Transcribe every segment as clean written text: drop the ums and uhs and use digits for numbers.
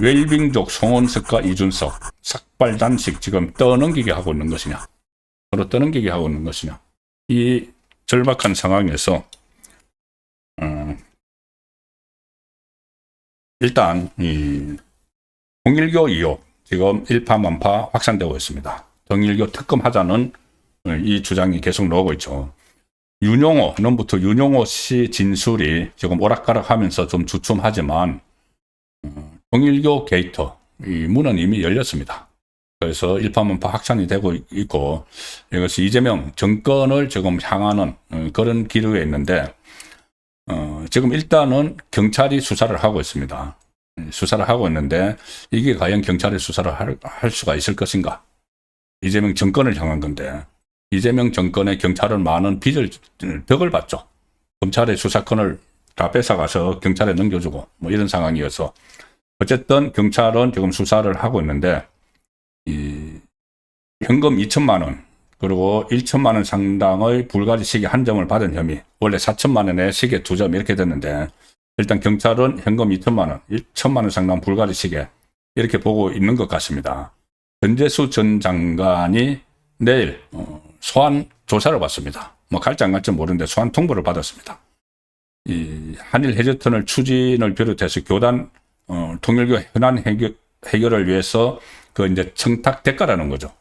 웰빙족 송원석과 이준석 삭발단식 지금 떠넘기게 하고 있는 것이냐, 서로 떠넘기게 하고 있는 것이냐, 이 절박한 상황에서 일단 이 통일교 의혹 지금 일파만파 확산되고 있습니다. 통일교 특검하자는 이 주장이 계속 나오고 있죠. 윤용호, 넘부터 윤용호 씨 진술이 지금 오락가락하면서 좀 주춤하지만 통일교 게이터 이 문은 이미 열렸습니다. 그래서 일파만파 확산이 되고 있고 이것이 이재명 정권을 지금 향하는 그런 기류에 있는데 지금 일단은 경찰이 수사를 하고 있습니다. 수사를 하고 있는데 이게 과연 경찰이 수사를 할 수가 있을 것인가? 이재명 정권을 향한 건데 이재명 정권의 경찰은 많은 덕을 봤죠. 검찰의 수사권을 다 뺏어가서 경찰에 넘겨주고 뭐 이런 상황이어서 어쨌든 경찰은 지금 수사를 하고 있는데 이 현금 2천만 원 그리고 1천만 원 상당의 불가지 시계 한 점을 받은 혐의, 원래 4천만 원에 시계 2점 이렇게 됐는데 일단 경찰은 현금 2천만 원, 1천만 원 상당 불가지 시계 이렇게 보고 있는 것 같습니다. 전재수 전 장관이 내일 소환 조사를 받습니다. 뭐 갈지 안 갈지 모르는데 소환 통보를 받았습니다. 이 한일 해저터널 추진을 비롯해서 교단 통일교 현안 해결을 위해서 그 이제 청탁 대가라는 거죠.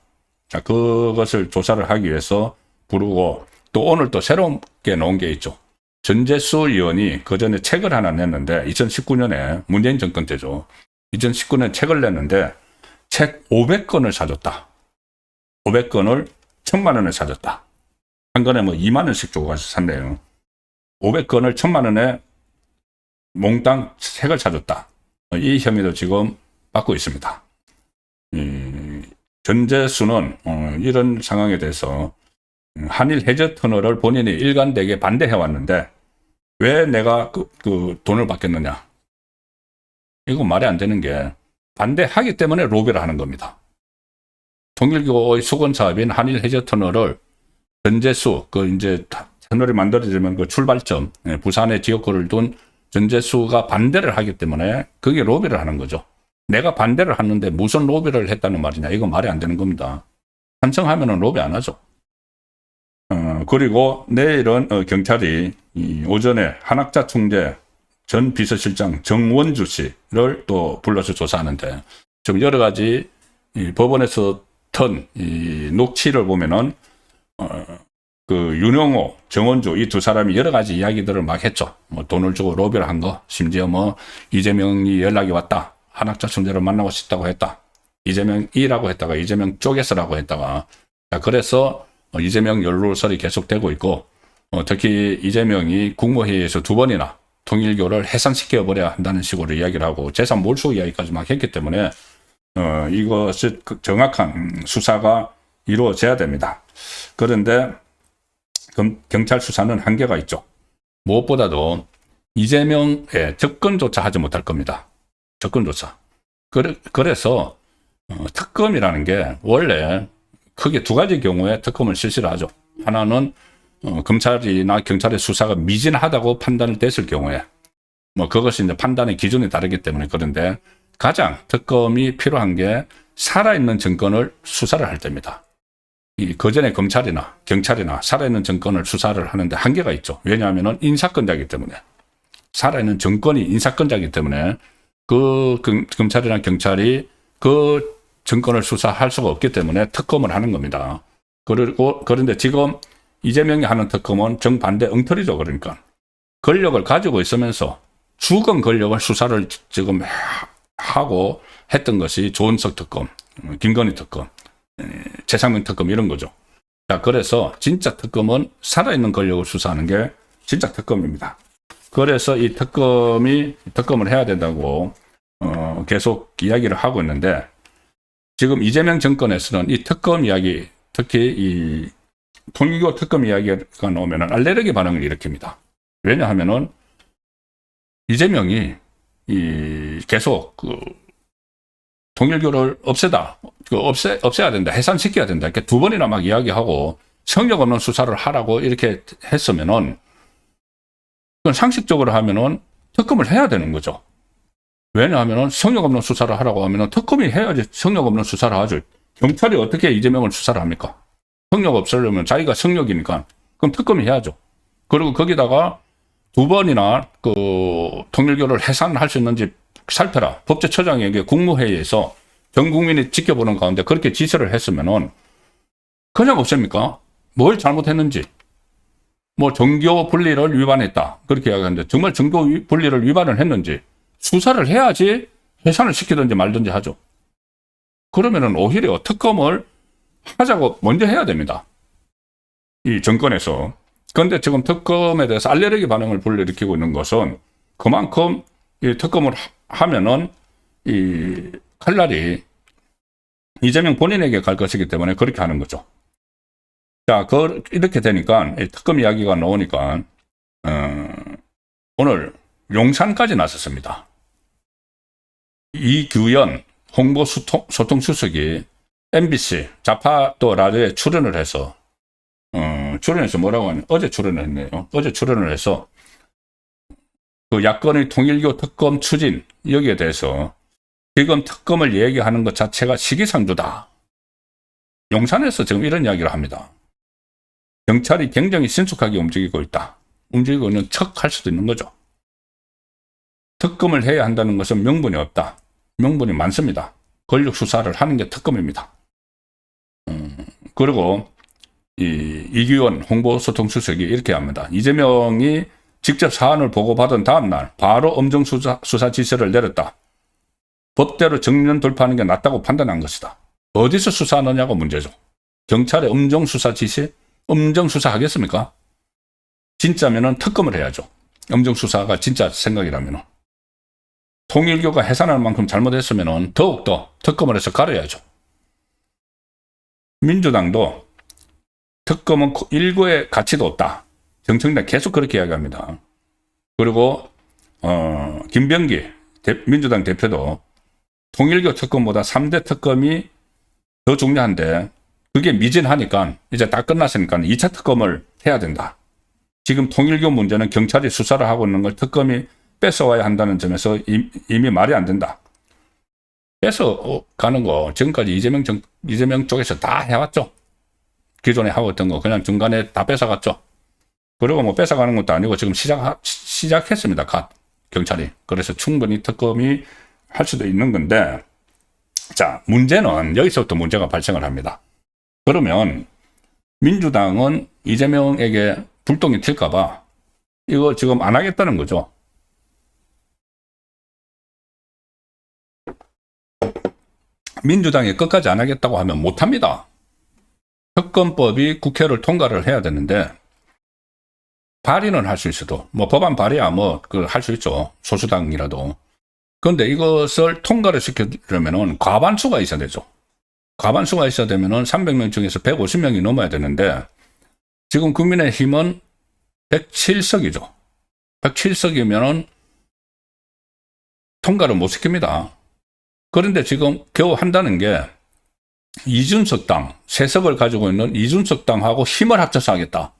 자, 그것을 조사를 하기 위해서 부르고 또 오늘 또 새롭게 나온 게 있죠. 전재수 의원이 그 전에 책을 하나 냈는데 2019년에 문재인 정권 때죠. 2019년에 책을 냈는데 책 500권을 사줬다. 500권을 1,000만 원에 사줬다. 한 권에 뭐 2만 원씩 주고 가서 샀네요. 500권을 1,000만 원에 몽땅 책을 사줬다. 이 혐의도 지금 받고 있습니다. 전재수는 이런 상황에 대해서 한일 해저 터널을 본인이 일관되게 반대해 왔는데 왜 내가 그 돈을 받겠느냐? 이건 말이 안 되는 게 반대하기 때문에 로비를 하는 겁니다. 통일교의 수건 사업인 한일 해저 터널을 전재수 그 이제 터널이 만들어지면 그 출발점 부산에 지역구를 둔 전재수가 반대를 하기 때문에 그게 로비를 하는 거죠. 내가 반대를 하는데 무슨 로비를 했다는 말이냐? 이건 말이 안 되는 겁니다. 찬성하면은 로비 안 하죠. 그리고 내일은 경찰이 오전에 한학자 총재 전 비서실장 정원주 씨를 또 불러서 조사하는데 좀 여러 가지 법원에서 턴 녹취를 보면은 그 윤용호, 정원주 이 두 사람이 여러 가지 이야기들을 막 했죠. 뭐 돈을 주고 로비를 한 거, 심지어 뭐 이재명이 연락이 왔다. 한학자 총재를 만나고 싶다고 했다. 이재명이라고 했다가 이재명 쪽에서라고 했다가 자, 그래서 이재명 연루설이 계속되고 있고 특히 이재명이 국무회의에서 2번이나 통일교를 해산시켜버려야 한다는 식으로 이야기를 하고 재산 몰수 이야기까지 막 했기 때문에 이것이 정확한 수사가 이루어져야 됩니다. 그런데 경찰 수사는 한계가 있죠. 무엇보다도 이재명의 접근조차 하지 못할 겁니다. 접근조차. 그래서 특검이라는 게 원래 크게 2가지 경우에 특검을 실시를 하죠. 하나는 검찰이나 경찰의 수사가 미진하다고 판단을 됐을 경우에 뭐 그것이 이제 판단의 기준이 다르기 때문에 그런데 가장 특검이 필요한 게 살아있는 정권을 수사를 할 때입니다. 그전에 검찰이나 경찰이나 살아있는 정권을 수사를 하는데 한계가 있죠. 왜냐하면 인사권자이기 때문에 살아있는 정권이 인사권자이기 때문에 그 검찰이나 경찰이 그 정권을 수사할 수가 없기 때문에 특검을 하는 겁니다. 그런데 지금 이재명이 하는 특검은 정반대 엉터리죠. 그러니까 권력을 가지고 있으면서 죽은 권력을 수사를 지금 하고 했던 것이 조은석 특검, 김건희 특검, 최상민 특검 이런 거죠. 자, 그래서 진짜 특검은 살아있는 권력을 수사하는 게 진짜 특검입니다. 그래서 이 특검을 해야 된다고 계속 이야기를 하고 있는데 지금 이재명 정권에서는 이 특검 이야기, 특히 이 통일교 특검 이야기가 나오면 알레르기 반응을 일으킵니다. 왜냐하면은 이재명이 계속 통일교를 없애야 된다, 해산시켜야 된다 이렇게 2번이나 막 이야기하고 성역 없는 수사를 하라고 이렇게 했으면은, 그건 상식적으로 하면은 특검을 해야 되는 거죠. 왜냐하면은 성역 없는 수사를 하라고 하면은 특검이 해야지 성역 없는 수사를 하죠. 경찰이 어떻게 이재명을 수사를 합니까? 성역 없으려면 자기가 성역이니까. 그럼 특검이 해야죠. 그리고 거기다가 2번이나 그 통일교를 해산할 수 있는지 살펴라. 법제처장에게 국무회의에서 전 국민이 지켜보는 가운데 그렇게 지시를 했으면은 그냥 없습니까? 뭘 잘못했는지. 뭐 정교 분리를 위반했다. 그렇게 이야기하는데 정말 정교 분리를 위반을 했는지 수사를 해야지 해산을 시키든지 말든지 하죠. 그러면은 오히려 특검을 하자고 먼저 해야 됩니다. 이 정권에서. 그런데 지금 특검에 대해서 알레르기 반응을 불러일으키고 있는 것은 그만큼 이 특검을 하면은 이 칼날이 이재명 본인에게 갈 것이기 때문에 그렇게 하는 거죠. 자, 이렇게 되니까 특검 이야기가 나오니까 오늘 용산까지 나섰습니다. 이규현 홍보소통수석이 MBC 좌파 또 라디오에 출연을 해서 뭐라고 하냐, 어제 출연을 했네요. 어제 출연을 해서 그 야권의 통일교 특검 추진 여기에 대해서 지금 특검을 얘기하는 것 자체가 시기상조다. 용산에서 지금 이런 이야기를 합니다. 경찰이 굉장히 신속하게 움직이고 있다. 움직이고 있는 척 할 수도 있는 거죠. 특검을 해야 한다는 것은 명분이 없다. 명분이 많습니다. 권력 수사를 하는 게 특검입니다. 그리고 이규현 홍보소통수석이 이렇게 합니다. 이재명이 직접 사안을 보고받은 다음 날 바로 엄정 수사 지시를 내렸다. 법대로 정면 돌파하는 게 낫다고 판단한 것이다. 어디서 수사하느냐가 문제죠. 경찰의 엄정 수사 지시? 엄정 수사 하겠습니까? 진짜면은 특검을 해야죠. 엄정 수사가 진짜 생각이라면은. 통일교가 해산할 만큼 잘못했으면은 더욱더 특검을 해서 가려야죠. 민주당도 특검은 일고의 가치도 없다. 정청래 계속 그렇게 이야기합니다. 그리고 김병기 민주당 대표도 통일교 특검보다 3대 특검이 더 중요한데 그게 미진하니까 이제 다 끝났으니까 2차 특검을 해야 된다. 지금 통일교 문제는 경찰이 수사를 하고 있는 걸 특검이 뺏어와야 한다는 점에서 이미 말이 안 된다. 뺏어가는 거 지금까지 이재명 쪽에서 다 해왔죠. 기존에 하고 있던 거 그냥 중간에 다 뺏어갔죠. 그리고 뭐 뺏어가는 것도 아니고 지금 시작했습니다. 경찰이. 그래서 충분히 특검이 할 수도 있는 건데, 자, 문제는 여기서부터 문제가 발생을 합니다. 그러면 민주당은 이재명에게 불똥이 튈까봐 이거 지금 안 하겠다는 거죠. 민주당이 끝까지 안 하겠다고 하면 못합니다. 특검법이 국회를 통과를 해야 되는데 발의는 할 수 있어도 뭐 법안 발의야 뭐 그 할 수 있죠. 소수당이라도. 그런데 이것을 통과를 시키려면은 과반수가 있어야 되죠. 과반수가 있어야 되면은 300명 중에서 150명이 넘어야 되는데 지금 국민의힘은 107석이죠. 107석이면은 통과를 못 시킵니다. 그런데 지금 겨우 한다는 게 이준석 당, 3석을 가지고 있는 이준석 당하고 힘을 합쳐서 하겠다.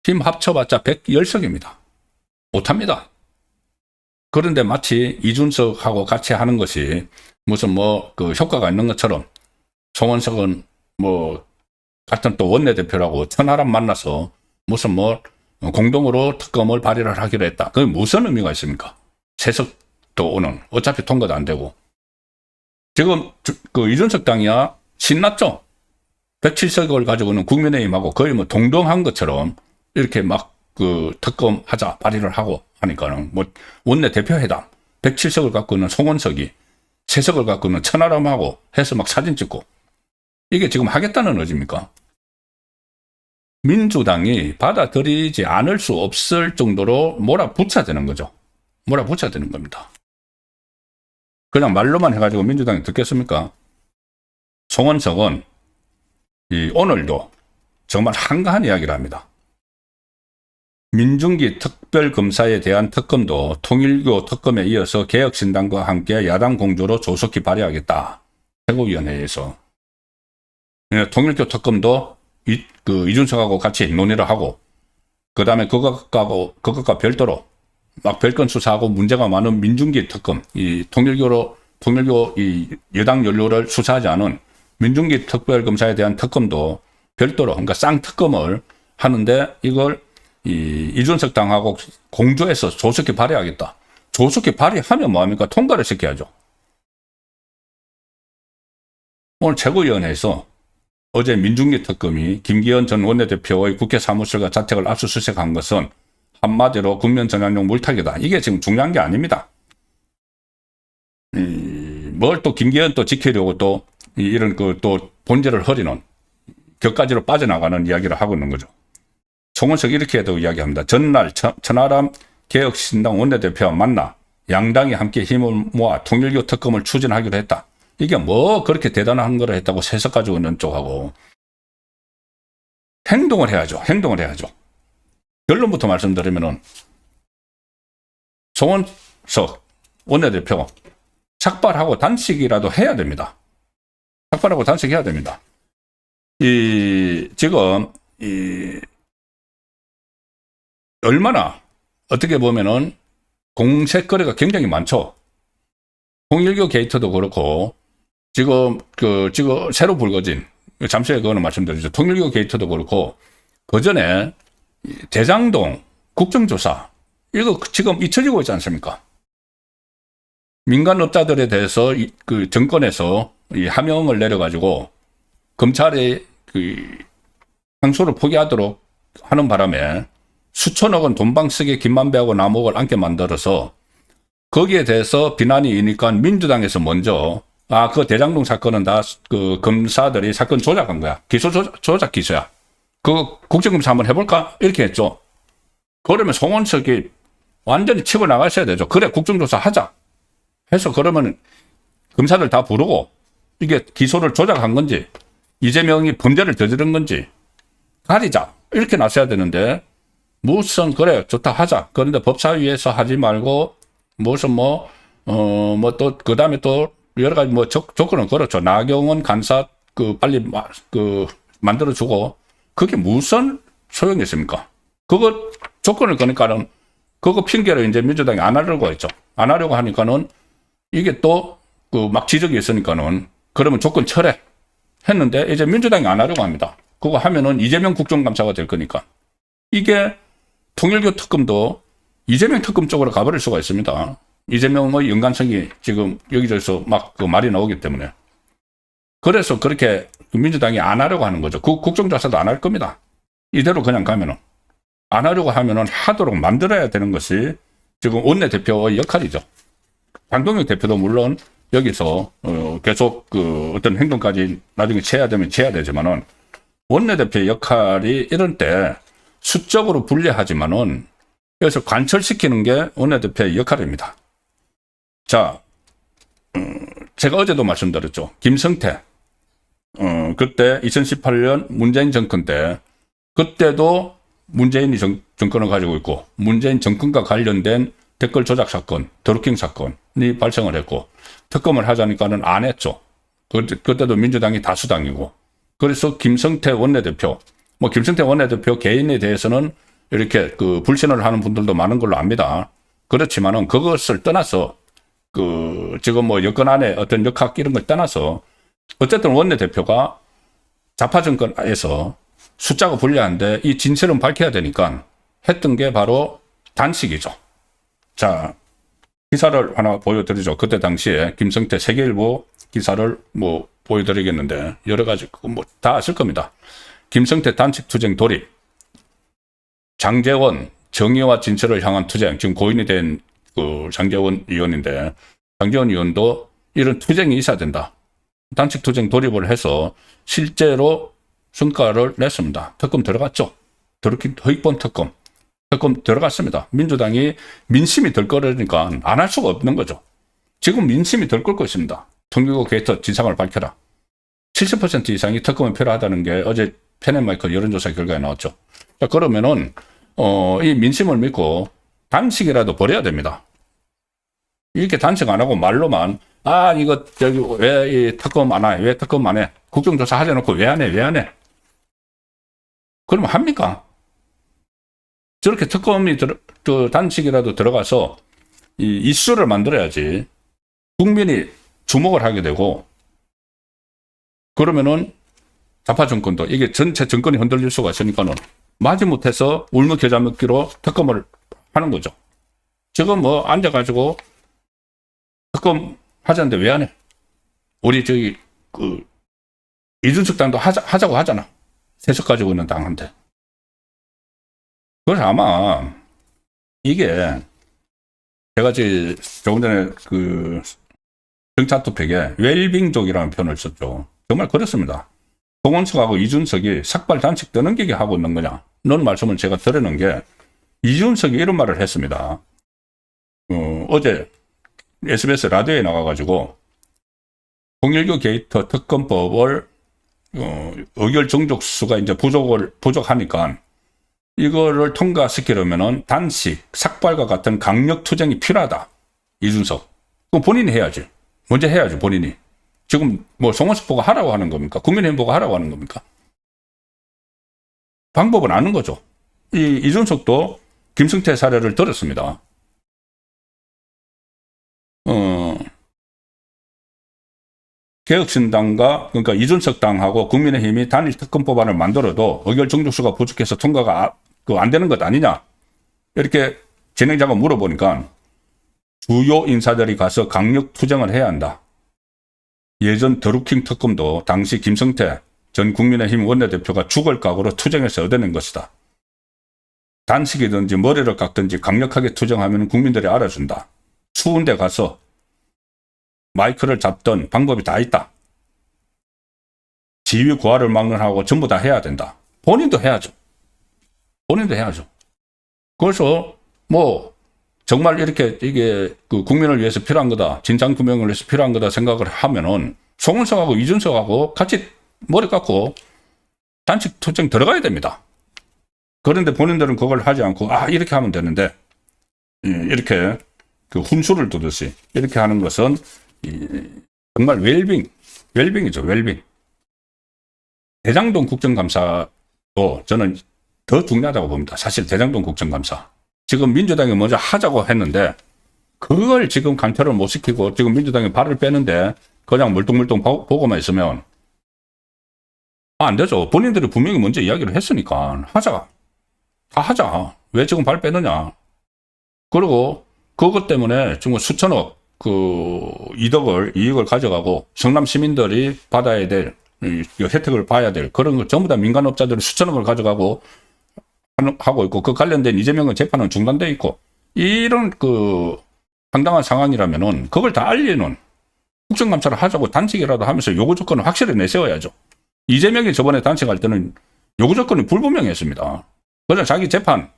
힘 합쳐봤자 110석입니다. 못합니다. 그런데 마치 이준석하고 같이 하는 것이 무슨 뭐 그 효과가 있는 것처럼 송원석은 뭐 같은 또 원내대표라고 천하람 만나서 무슨 뭐 공동으로 특검을 발의를 하기로 했다. 그게 무슨 의미가 있습니까? 3석도 오는 어차피 통과도 안 되고 지금 그 이준석 당이야 신났죠. 107석을 가지고는 국민의힘하고 거의 뭐 동등한 것처럼 이렇게 막 그 특검 하자 발의를 하고 하니까는 뭐 원내대표 회담 107석을 갖고 있는 송원석이 3석을 갖고 있는 천하람하고 해서 막 사진 찍고 이게 지금 하겠다는 의지입니까? 민주당이 받아들이지 않을 수 없을 정도로 몰아붙여야 되는 거죠. 몰아붙여야 되는 겁니다. 그냥 말로만 해가지고 민주당이 듣겠습니까? 송원석은 오늘도 정말 한가한 이야기를 합니다. 민중기 특별검사에 대한 특검도 통일교 특검에 이어서 개혁신당과 함께 야당 공조로 조속히 발의하겠다. 최고위원회에서. 통일교 특검도 이준석하고 같이 논의를 하고, 그 다음에 그것과 별도로 막 별건 수사하고 문제가 많은 민중기 특검, 이 통일교 이 여당 연루를 수사하지 않은 민중기 특별검사에 대한 특검도 별도로, 그러니까 쌍특검을 하는데, 이걸 이준석 당하고 공조해서 조속히 발의하겠다. 조속히 발의하면 뭐합니까? 통과를 시켜야죠. 오늘 최고위원회에서 어제 민중기 특검이 김기현 전 원내대표의 국회 사무실과 자택을 압수수색한 것은 한마디로 국면 전환용 물타기다. 이게 지금 중요한 게 아닙니다. 뭘 또 김기현 또 지키려고 또 이런 또 본질을 흐리는 격가지로 빠져나가는 이야기를 하고 있는 거죠. 송원석 이렇게도 이야기합니다. 전날 천하람 개혁신당 원내대표와 만나 양당이 함께 힘을 모아 통일교 특검을 추진하기로 했다. 이게 뭐 그렇게 대단한 거를 했다고 세석 가지고 있는 쪽하고, 행동을 해야죠. 행동을 해야죠. 결론부터 말씀드리면은 송원석 원내대표 삭발하고 단식이라도 해야 됩니다. 삭발하고 단식해야 됩니다. 지금 얼마나 어떻게 보면은 공세거리가 굉장히 많죠. 통일교 게이트도 그렇고, 지금 새로 불거진, 잠시 후에 그거는 말씀드리죠. 통일교 게이트도 그렇고, 그 전에 대장동 국정조사, 이거 지금 잊혀지고 있지 않습니까? 민간업자들에 대해서 그 정권에서 이 하명을 내려가지고 검찰이 항소를 포기하도록 하는 바람에 수천억 원 돈방석에 김만배하고 남욱을 앉게 만들어서, 거기에 대해서 비난이 있으니까 민주당에서 먼저 그 대장동 사건은 다 그 검사들이 사건 조작한 거야. 조작 기소야. 그거 국정감사 한번 해볼까? 이렇게 했죠. 그러면 송원석이 완전히 치고 나가셔야 되죠. 그래, 국정조사 하자. 해서 그러면 검사들 다 부르고, 이게 기소를 조작한 건지, 이재명이 범죄를 저지른 건지 가리자. 이렇게 나서야 되는데, 무슨, 그래, 좋다, 하자. 그런데 법사위에서 하지 말고, 무슨 또, 그 다음에 또, 여러 가지 조건은 그렇죠. 나경원 간사, 빨리, 만들어주고, 그게 무슨 소용이 있습니까? 그거 조건을 거니까는, 그거 핑계로 이제 민주당이 안 하려고 했죠. 안 하려고 하니까는, 이게 또, 막 지적이 있으니까는, 그러면 조건 철회 했는데, 이제 민주당이 안 하려고 합니다. 그거 하면은 이재명 국정감사가 될 거니까. 이게 통일교 특검도 이재명 특검 쪽으로 가버릴 수가 있습니다. 이재명의 연관성이 지금 여기저기서 막 말이 나오기 때문에. 그래서 그렇게 민주당이 안 하려고 하는 거죠. 국정조사도 안 할 겁니다. 이대로 그냥 가면은. 안 하려고 하면은 하도록 만들어야 되는 것이 지금 원내대표의 역할이죠. 장동영 대표도 물론 여기서 계속 어떤 행동까지 나중에 취해야 되면 취해야 되지만은, 원내대표의 역할이 이런 때 수적으로 불리하지만은 여기서 관철시키는 게 원내대표의 역할입니다. 자, 제가 어제도 말씀드렸죠. 김성태, 그때 2018년 문재인 정권 때, 그때도 문재인이 정권을 가지고 있고, 문재인 정권과 관련된 댓글 조작 사건, 드루킹 사건이 발생을 했고, 특검을 하자니까는 안 했죠. 그때도 민주당이 다수당이고. 그래서 김성태 원내대표, 김성태 원내대표 개인에 대해서는 이렇게 불신을 하는 분들도 많은 걸로 압니다. 그렇지만은 그것을 떠나서, 지금 여권 안에 어떤 역학 이런 걸 떠나서, 어쨌든 원내대표가 좌파 정권에서 숫자가 불리한데 이 진실은 밝혀야 되니까 했던 게 바로 단식이죠. 자, 기사를 하나 보여드리죠. 그때 당시에 김성태 세계일보 기사를 보여드리겠는데, 여러 가지, 다 아실 겁니다. 김성태 단식 투쟁 돌입. 장제원, 정의와 진실을 향한 투쟁. 지금 고인이 된 장제원 의원인데, 장제원 의원도 이런 투쟁이 있어야 된다. 단식 투쟁 돌입을 해서 실제로 성과를 냈습니다. 특검 들어갔죠. 허위범 특검 들어갔습니다. 민주당이 민심이 들끓으니까 안 할 수가 없는 거죠. 지금 민심이 들끓고 있습니다. 통일교 게이트 진상을 밝혀라. 70% 이상이 특검이 필요하다는 게 어제 펜앤마이크 여론조사 결과에 나왔죠. 자, 그러면은 이 민심을 믿고 단식이라도 벌여야 됩니다. 이렇게 단식 안 하고 말로만 이거 왜 이 특검 안 해? 왜 특검 안 해? 국정조사 하려놓고 왜 안 해? 그러면 합니까? 저렇게 특검이 단식이라도 들어가서 이 이슈를 만들어야지 국민이 주목을 하게 되고, 그러면은 좌파 정권도 이게 전체 정권이 흔들릴 수가 있으니까는 마지못해서 울먹겨자먹기로 특검을 하는 거죠. 지금 뭐 앉아가지고 특검 하자는데 왜 안 해? 우리 저기 이준석 당도 하자고 하잖아. 세석 가지고 있는 당한테. 그래서 아마 이게 제가 조금 전에 정치투팩에 웰빙족이라는 표현을 썼죠. 정말 그렇습니다. 송원석하고 이준석이 삭발 단식 떠넘기게 하고 있는 거냐? 는 말씀을 제가 드리는 게, 이준석이 이런 말을 했습니다. 어제 SBS 라디오에 나가가지고 019 게이트 특검법을 의결 정족수가 이제 부족하니까 이거를 통과시키려면은 단식, 삭발과 같은 강력 투쟁이 필요하다. 이준석. 그럼 본인이 해야지. 먼저 해야지, 본인이. 지금 뭐 송원석 보고 하라고 하는 겁니까? 국민의힘 보고 하라고 하는 겁니까? 방법은 아는 거죠. 이준석도 김승태 사례를 들었습니다. 개혁신당과, 그러니까 이준석 당하고 국민의힘이 단일 특검 법안을 만들어도 의결 정족수가 부족해서 통과가 안 되는 것 아니냐? 이렇게 진행자가 물어보니까 주요 인사들이 가서 강력 투쟁을 해야 한다. 예전 드루킹 특검도 당시 김성태 전 국민의힘 원내대표가 죽을 각오로 투쟁해서 얻어낸 것이다. 단식이든지 머리를 깎든지 강력하게 투쟁하면 국민들이 알아준다. 추운 데 가서 마이크를 잡던 방법이 다 있다. 지위 고하를 막론하고 전부 다 해야 된다. 본인도 해야죠. 본인도 해야죠. 그래서 뭐 정말 이렇게 이게 국민을 위해서 필요한 거다, 진상규명을 위해서 필요한 거다 생각을 하면은 송원석하고 이준석하고 같이 머리 깎고 단식 투쟁 들어가야 됩니다. 그런데 본인들은 그걸 하지 않고 이렇게 하면 되는데, 이렇게 훈수를 두듯이 이렇게 하는 것은 정말 웰빙이죠. 웰빙. 대장동 국정감사도 저는 더 중요하다고 봅니다. 사실 대장동 국정감사. 지금 민주당이 먼저 하자고 했는데 그걸 지금 강퇴를 못 시키고 지금 민주당이 발을 빼는데 그냥 물뚱물뚱 보고만 있으면 안 되죠. 본인들이 분명히 먼저 이야기를 했으니까 하자. 다 하자. 왜 지금 발 빼느냐. 그리고 그것 때문에 지금 수천억 이익을 가져가고 성남 시민들이 받아야 될 혜택을 봐야 될 그런 걸 전부 다 민간업자들이 수천억을 가져가고 하고 있고, 그 관련된 이재명의 재판은 중단돼 있고, 이런 황당한 상황이라면은 그걸 다 알리는 국정감사를 하자고 단식이라도 하면서 요구 조건을 확실히 내세워야죠. 이재명이 저번에 단식할 때는 요구 조건이 불분명했습니다. 그래서 자기 재판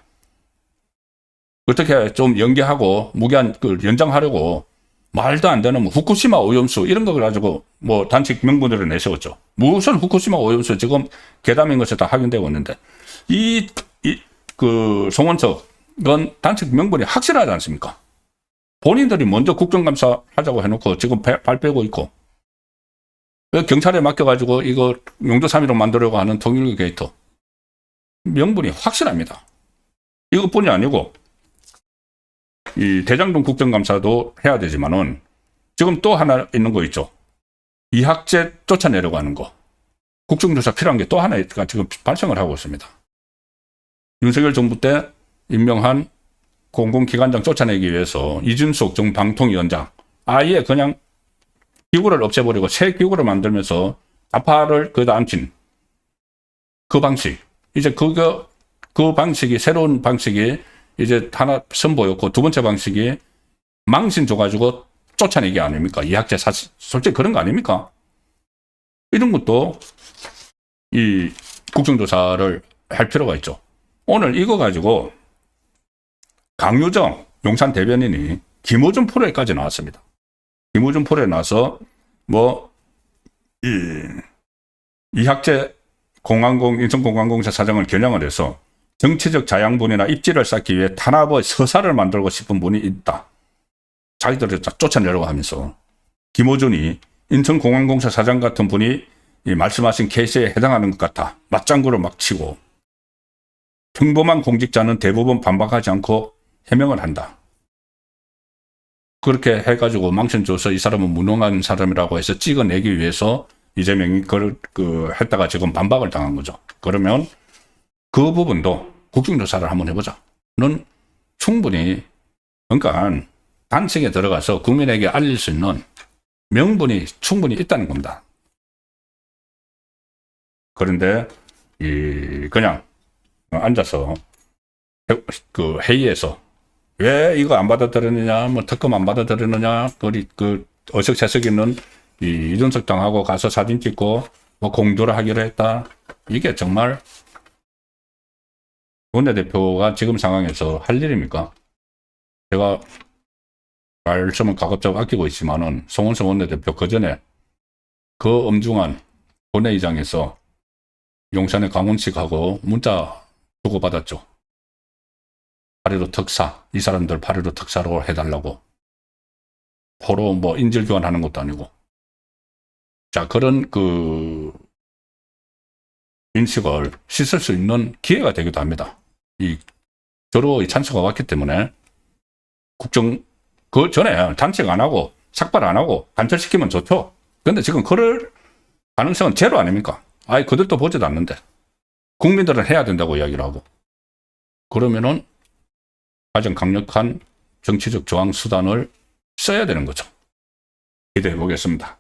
어떻게 좀 연기하고 무기한 연장하려고 말도 안 되는 후쿠시마 오염수 이런 거 가지고 뭐 단식 명분들을 내세웠죠. 무슨 후쿠시마 오염수 지금 괴담인 것이 다 확인되고 있는데, 송원석은 단식 명분이 확실하지 않습니까? 본인들이 먼저 국정감사 하자고 해놓고 지금 발 빼고 있고, 경찰에 맡겨가지고 이거 용도 3.15 만들려고 하는 통일교 게이트 명분이 확실합니다. 이것뿐이 아니고 이 대장동 국정감사도 해야 되지만은 지금 또 하나 있는 거 있죠. 이학재 쫓아내려고 하는 거. 국정조사 필요한 게 또 하나가 지금 발생을 하고 있습니다. 윤석열 정부 때 임명한 공공기관장 쫓아내기 위해서 이준석 전 방통위원장 아예 그냥 기구를 없애버리고 새 기구를 만들면서 좌파를 거기다 앉힌 그 방식. 이제 그 방식이, 새로운 방식이 이제 하나 선보였고, 두 번째 방식이 망신 줘가지고 쫓아내기 아닙니까? 이학재 솔직히 그런 거 아닙니까? 이런 것도 이 국정조사를 할 필요가 있죠. 오늘 이거 가지고 강유정 용산 대변인이 김어준 프로에까지 나왔습니다. 김어준 프로에 나와서 이학재 인천공항공사 사장을 겨냥을 해서 정치적 자양분이나 입지를 쌓기 위해 탄압의 서사를 만들고 싶은 분이 있다. 자기들을 쫓아내려고 하면서 김어준이 인천공항공사 사장 같은 분이 말씀하신 케이스에 해당하는 것 같아. 맞장구를 막 치고 평범한 공직자는 대부분 반박하지 않고 해명을 한다. 그렇게 해가지고 망신 줘서 이 사람은 무능한 사람이라고 해서 찍어내기 위해서 이재명이 그걸 했다가 지금 반박을 당한 거죠. 그러면 그 부분도 국정조사를 한번 해보자.는 충분히, 그러니까 단층에 들어가서 국민에게 알릴 수 있는 명분이 충분히 있다는 겁니다. 그런데 그냥 앉아서 그 회의에서 왜 이거 안 받아들였느냐, 뭐 특검 안 받아들였느냐, 어석채석 있는 이준석 당하고 가서 사진 찍고 뭐 공조를 하기로 했다. 이게 정말 원내대표가 지금 상황에서 할 일입니까? 제가 말씀은 가급적 아끼고 있지만은 송원석 원내대표 그 전에 그 엄중한 본회의장에서 용산의 강훈식하고 문자 주고받았죠. 8.15 특사, 이 사람들 8.15 특사로 해달라고. 서로 뭐 인질 교환하는 것도 아니고. 자, 그런 인식을 씻을 수 있는 기회가 되기도 합니다. 저로 찬스가 왔기 때문에 그 전에 단식 안 하고 삭발 안 하고 관철시키면 좋죠. 근데 지금 그럴 가능성은 제로 아닙니까? 아예 그들도 보지도 않는데. 국민들은 해야 된다고 이야기를 하고. 그러면은 가장 강력한 정치적 저항 수단을 써야 되는 거죠. 기대해 보겠습니다.